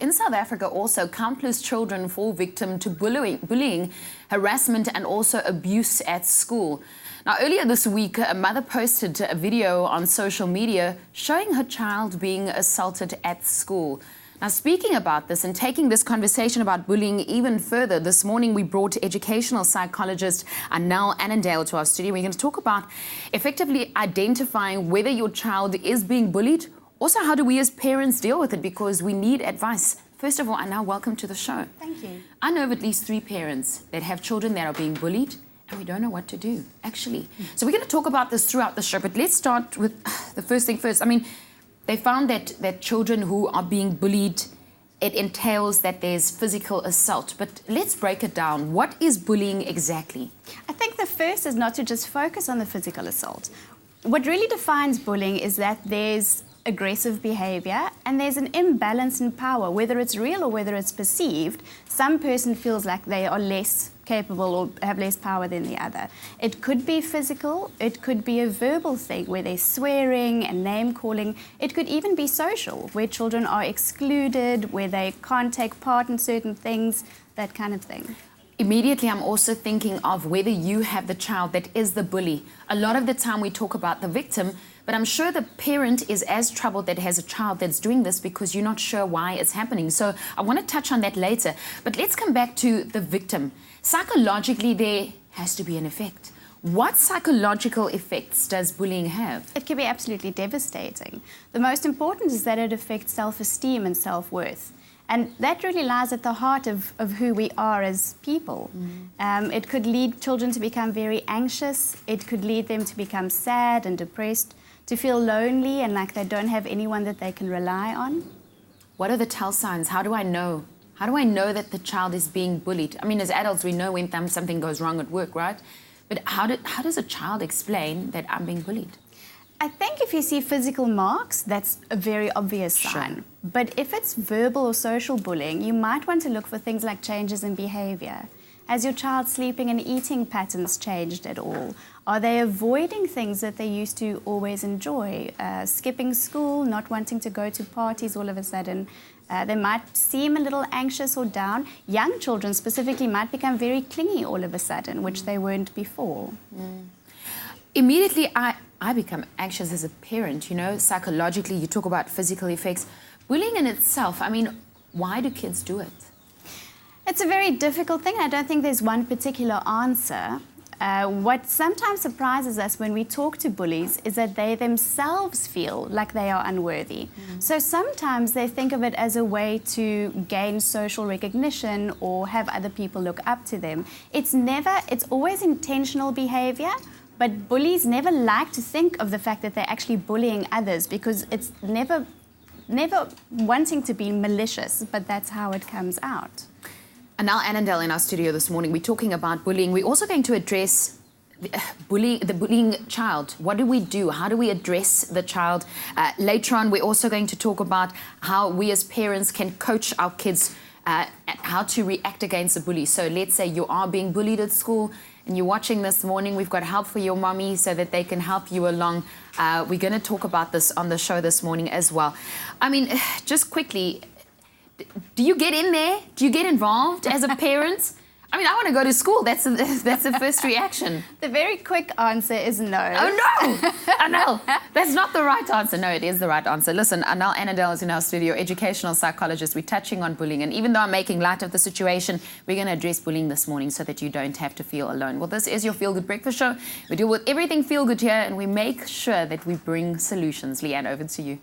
In South Africa, also, countless children fall victim to bullying, harassment, and also abuse at school. Now, earlier this week, a mother posted a video on social media showing her child being assaulted at school. Now, speaking about this and taking this conversation about bullying even further, this morning we brought educational psychologist Anel Annandale to our studio. We're going to talk about effectively identifying whether your child is being bullied. Also, how do we as parents deal with it? Because we need advice. First of all, Anel, welcome to the show. Thank you. I know of at least 3 parents that have children that are being bullied, and we don't know what to do, actually. So we're going to talk about this throughout the show, but let's start with the first thing first. I mean, they found that children who are being bullied, it entails that there's physical assault. But let's break it down. What is bullying exactly? I think the first is not to just focus on the physical assault. What really defines bullying is that there's aggressive behavior and there's an imbalance in power, whether it's real or whether it's perceived. Some person feels like they are less capable or have less power than the other. It could be physical, it could be a verbal thing where they're swearing and name calling. It could even be social, where children are excluded, where they can't take part in certain things, that kind of thing. Immediately, I'm also thinking of whether you have the child that is the bully. A lot of the time we talk about the victim, but I'm sure the parent is as troubled that has a child that's doing this because you're not sure why it's happening. So I want to touch on that later. But let's come back to the victim. Psychologically, there has to be an effect. What psychological effects does bullying have? It can be absolutely devastating. The most important is that it affects self-esteem and self-worth. And that really lies at the heart of who we are as people. It could lead children to become very anxious. It could lead them to become sad and depressed, to feel lonely and like they don't have anyone that they can rely on. What are the tell signs? How do I know? How do I know that the child is being bullied? I mean, as adults, we know when something goes wrong at work, right? But how does a child explain that I'm being bullied? I think if you see physical marks, that's a very obvious sign. Sure. But if it's verbal or social bullying, you might want to look for things like changes in behavior. Has your child's sleeping and eating patterns changed at all? Are they avoiding things that they used to always enjoy? Skipping school, not wanting to go to parties all of a sudden. They might seem a little anxious or down. Young children specifically might become very clingy all of a sudden, which they weren't before. Immediately, I become anxious as a parent, you know, psychologically. You talk about physical effects. Bullying in itself, I mean, why do kids do it? It's a very difficult thing. I don't think there's one particular answer. What sometimes surprises us when we talk to bullies is that they themselves feel like they are unworthy. So sometimes they think of it as a way to gain social recognition or have other people look up to them. It's always intentional behavior, but bullies never like to think of the fact that they're actually bullying others because it's never wanting to be malicious, but that's how it comes out. Anel Annandale in our studio this morning. We're talking about bullying. We're also going to address the bullying child. What do we do? How do we address the child? Later on, we're also going to talk about how we as parents can coach our kids how to react against a bully. So let's say you are being bullied at school and you're watching this morning. We've got help for your mommy so that they can help you along. We're going to talk about this on the show this morning as well. I mean, just quickly, do you get in there? Do you get involved as a parent? I mean, I want to go to school. That's the first reaction. The very quick answer is no. Oh, no! Anel, that's not the right answer. No, it is the right answer. Listen, Anel Annandale is in our studio, educational psychologist. We're touching on bullying. And even though I'm making light of the situation, we're going to address bullying this morning so that you don't have to feel alone. Well, this is your Feel Good Breakfast Show. We deal with everything feel good here, and we make sure that we bring solutions. Leanne, over to you.